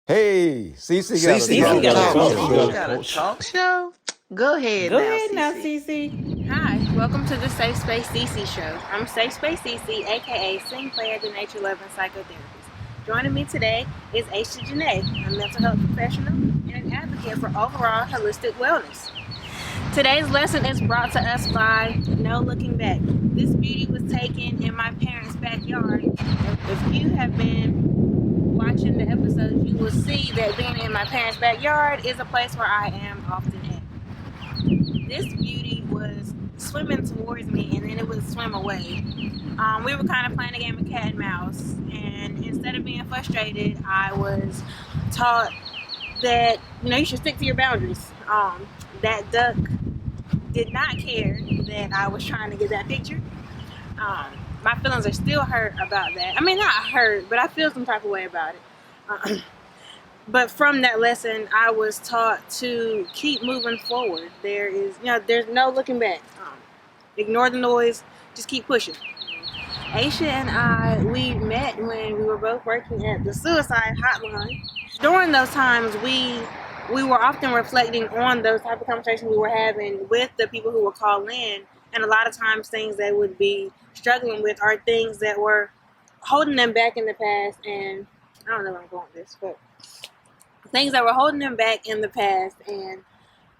Hey, Cece got a Cece talk got a talk show. show. Got a talk show? Go ahead Go now, ahead now, Cece. Cece. Hi, welcome to the Safe Space Sisi show. I'm Safe Space Sisi, aka Sing Player, the Nature Loving Psychotherapist. Joining me today is Aisha Janae, a mental health professional and an advocate for overall holistic wellness. Today's lesson is brought to us by No Looking Back. This beauty was taken in my parents' backyard. If you have been watching the episodes, you will see that being in my parents' backyard is a place where I am often at. This beauty was swimming towards me and then it would swim away. We were kind of playing a game of cat and mouse, and instead of being frustrated, I was taught that you should stick to your boundaries. That duck did not care that I was trying to get that picture. My feelings are still hurt about that. I mean, not hurt, but I feel some type of way about it. But from that lesson, I was taught to keep moving forward. There's no looking back. Ignore the noise. Just keep pushing. Aisha and we met when we were both working at the suicide hotline. During those times, we were often reflecting on those type of conversations we were having with the people who would call in, and a lot of times things they would be struggling with are things that were holding them back in the past. And I don't know where I'm going with this, but things that were holding them back in the past, and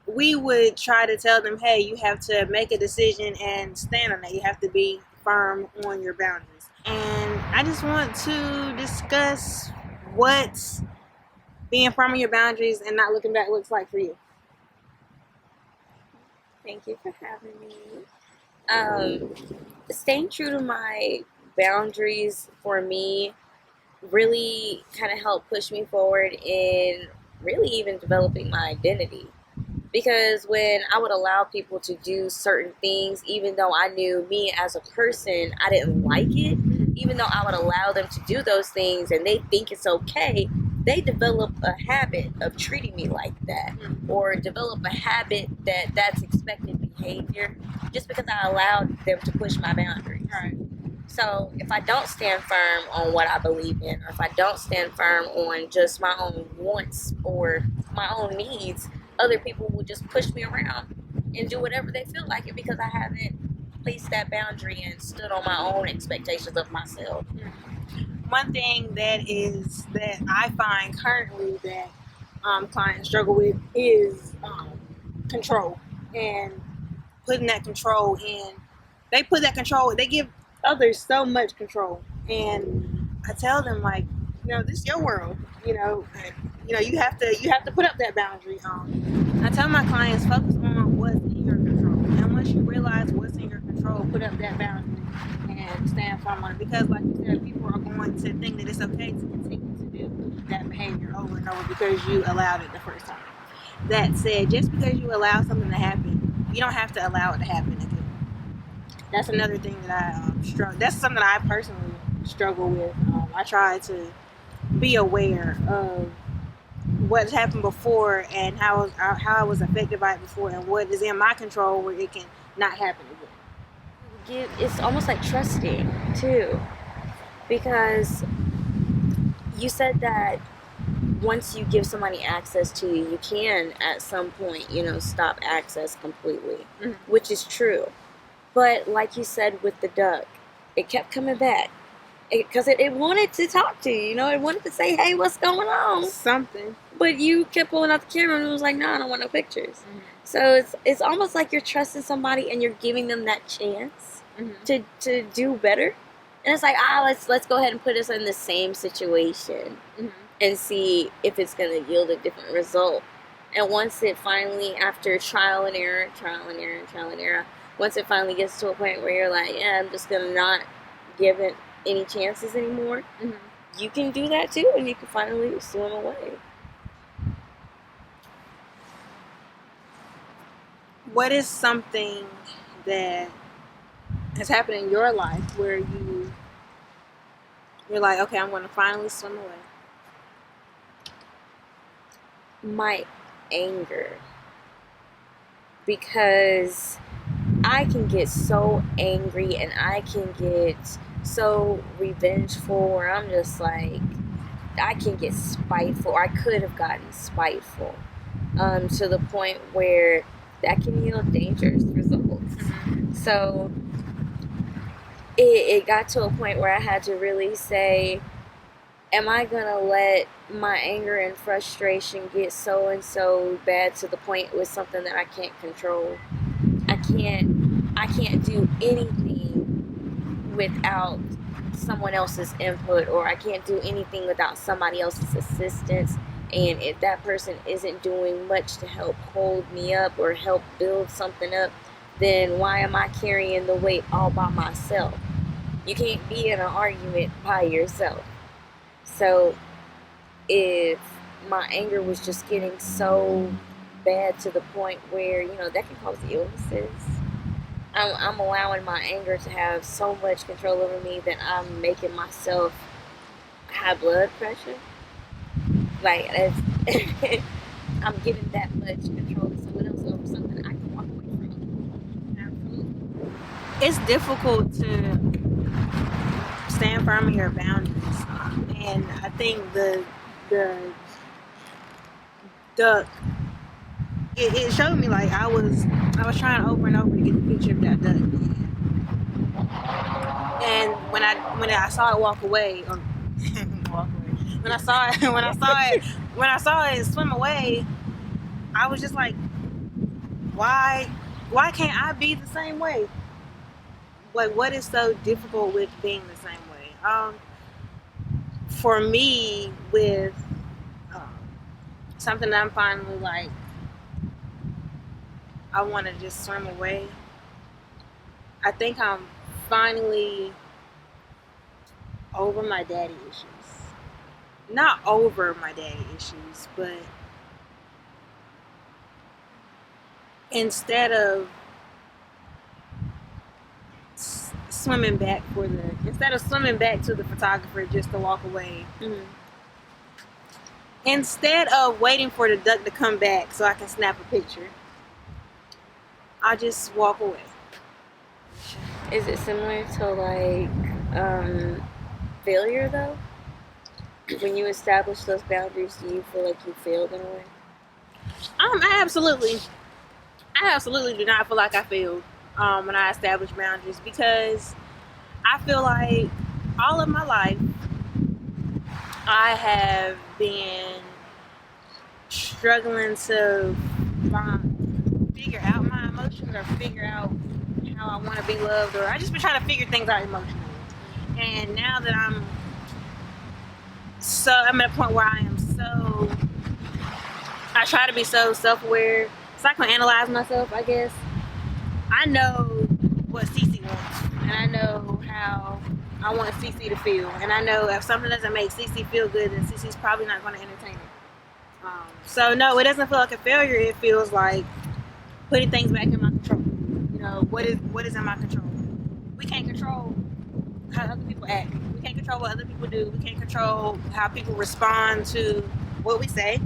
we would try to tell them, hey, you have to make a decision and stand on that. You have to be firm on your boundaries. And I just want to discuss what being firm on your boundaries and not looking back looks like for you. Thank you for having me. Staying true to my boundaries for me really kind of helped push me forward in really even developing my identity. Because when I would allow people to do certain things, even though I knew me as a person, I didn't like it, even though I would allow them to do those things and they think it's okay, they develop a habit of treating me like that, or develop a habit that that's expected behavior just because I allowed them to push my boundaries. Right. So if I don't stand firm on what I believe in, or if I don't stand firm on just my own wants or my own needs, other people will just push me around and do whatever they feel like it because I haven't placed that boundary and stood on my own expectations of myself. One thing that I find currently that clients struggle with is control, and putting that control in. They give others so much control, and I tell them, like, this is your world. You have to put up that boundary. I tell my clients, focus on what's in your control, and once you realize what's in your control, put up that boundary and stand firm on it. Because, like you said, people are going to think that it's okay to continue to do that behavior over and over because you allowed it the first time. That said, just because you allow something to happen, you don't have to allow it to happen again. That's another thing that I struggle. That's something that I personally struggle with. I try to be aware of what's happened before and how I was affected by it before, and what is in my control where it can not happen again. It's almost like trusting too, because you said that once you give somebody access to you, you can at some point, stop access completely, which is true. But like you said with the duck, it kept coming back because it wanted to talk to you, it wanted to say, hey, what's going on? Something. But you kept pulling out the camera and it was like, no, I don't want no pictures. So it's almost like you're trusting somebody and you're giving them that chance to do better. And it's like, let's go ahead and put us in the same situation and see if it's going to yield a different result. And once it finally, after trial and error, once it finally gets to a point where you're like, yeah, I'm just going to not give it any chances anymore, you can do that too, and you can finally swim away. What is something that has happened in your life where you're like, okay, I'm going to finally swim away? My anger. Because I can get so angry and I can get so revengeful where I'm just like, I can get spiteful. I could have gotten spiteful, to the point where that can yield dangerous results. So it got to a point where I had to really say, am I gonna let my anger and frustration get so and so bad to the point with something that I can't control? I can't do anything without someone else's input, or I can't do anything without somebody else's assistance. And if that person isn't doing much to help hold me up or help build something up, then why am I carrying the weight all by myself? You can't be in an argument by yourself. So if my anger was just getting so bad to the point where, that can cause illnesses, I'm allowing my anger to have so much control over me that I'm making myself high blood pressure. Like, I'm giving that much control to someone else over something I can walk away from. Absolutely. It's difficult to stand firm in your boundaries, and I think it showed me, like, I was trying over and over to get the picture of that duck, and when I saw it walk away, when I saw it swim away, I was just like, why can't I be the same way? Like, what is so difficult with being the same way? For me, with something that I'm finally like, I want to just swim away. I think I'm finally over my daddy issues. Not over my daddy issues, but instead of swimming back to the photographer just to walk away, instead of waiting for the duck to come back so I can snap a picture, I just walk away. Is it similar to like failure though? When you establish those boundaries, do you feel like you failed in a way? I absolutely do not feel like I failed when I established boundaries, because I feel like all of my life I have been struggling to figure out my emotions, or figure out how I want to be loved, or I just been trying to figure things out emotionally. And now that I'm at a point where I try to be so self-aware, psychoanalyze myself, I guess. I know what Cece wants, and I know how I want Cece to feel, and I know if something doesn't make Cece feel good, then Cece's probably not going to entertain it. So no, it doesn't feel like a failure. It feels like putting things back in my control. What is in my control? We can't control how other people act. We can't control what other people do. We can't control how people respond to what we say.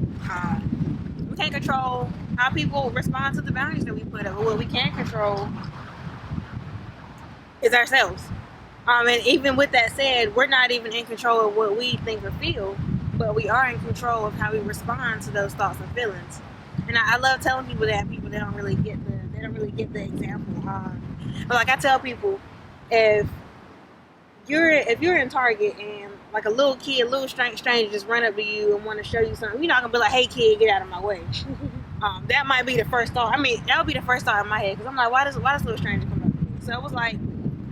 We can't control how people respond to the boundaries that we put up. But what we can control is ourselves. And even with that said, we're not even in control of what we think or feel, but we are in control of how we respond to those thoughts and feelings. And I love telling people that. People, they don't really get the example. But like, I tell people, if you're in Target and like a little stranger just run up to you and want to show you something, you're not gonna be like, "Hey kid, get out of my way." That might be the first thought. I mean, that would be the first thought in my head, because I'm like, why does little stranger come up to me? So it was like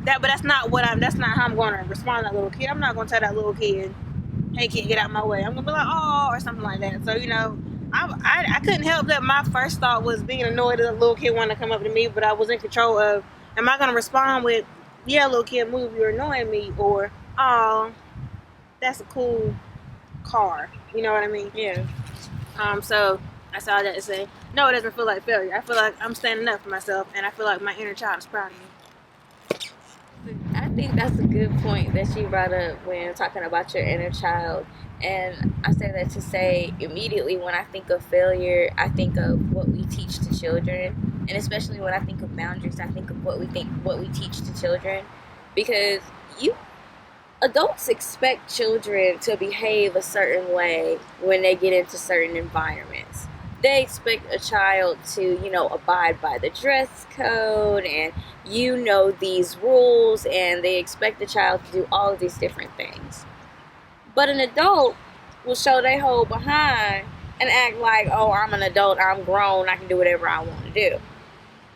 that, but that's not how I'm going to respond to that little kid. I'm not going to tell that little kid, "Hey kid, get out of my way." I'm gonna be like, "Oh," or something like that. So I couldn't help that my first thought was being annoyed that a little kid wanted to come up to me, but I was in control of, am I going to respond with, "Yeah, little kid, move, you're annoying me," or, "Oh, that's a cool car." You know what I mean? Yeah. So I saw that to say, no, it doesn't feel like failure. I feel like I'm standing up for myself, and I feel like my inner child is proud of me. I think that's a good point that you brought up when talking about your inner child. And I say that to say, immediately when I think of failure, I think of what we teach to children. And especially when I think of boundaries, I think of what we teach to children. Because adults expect children to behave a certain way when they get into certain environments. They expect a child to, abide by the dress code and, these rules, and they expect the child to do all of these different things. But an adult will show their whole behind and act like, oh, I'm an adult, I'm grown, I can do whatever I want to do.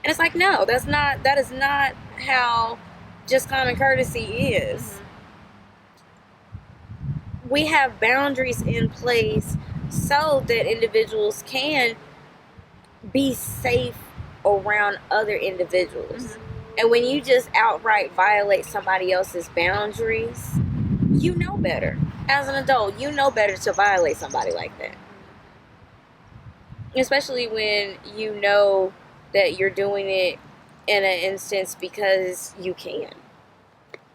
And it's like, no, that is not how just common courtesy is. Mm-hmm. We have boundaries in place so that individuals can be safe around other individuals. Mm-hmm. And when you just outright violate somebody else's boundaries, you know better. As an adult, you know better to violate somebody like that. Especially when you know that you're doing it in an instance because you can.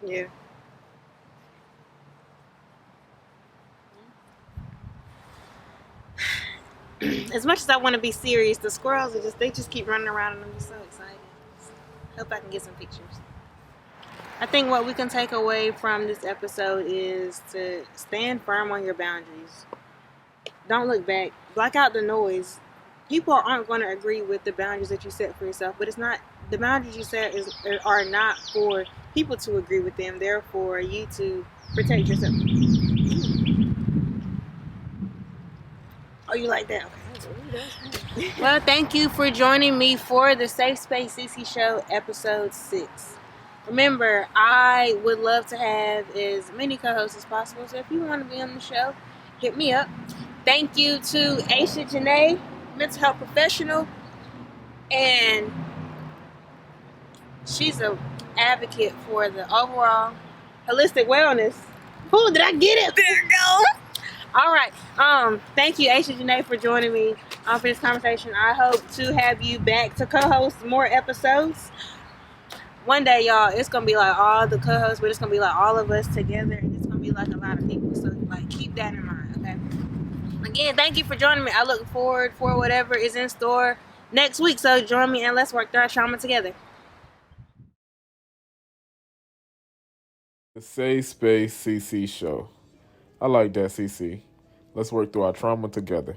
Yeah. As much as I want to be serious, the squirrels they just keep running around, and I'm just so excited. Hope I can get some pictures. I think what we can take away from this episode is to stand firm on your boundaries. Don't look back. Block out the noise. People aren't going to agree with the boundaries that you set for yourself, but it's not the boundaries you set are not for people to agree with them. They're for you to protect yourself. Oh, you like that? Okay. Well, thank you for joining me for the Safe Space Sisi Show, episode 6. Remember, I would love to have as many co-hosts as possible, so if you want to be on the show, hit me up. Thank you to Aisha Janae, mental health professional, and she's an advocate for the overall holistic wellness. Ooh, did I get it? There you go. All right. Thank you, Aisha Janae, for joining me for this conversation. I hope to have you back to co-host more episodes. One day, y'all, it's gonna be like all the co-hosts, but it's gonna be like all of us together, and it's gonna be like a lot of people. So, like, keep that in mind, okay? Again, thank you for joining me. I look forward for whatever is in store next week. So join me and let's work through our trauma together. The Safe Space CC Show. I like that, CC. Let's work through our trauma together.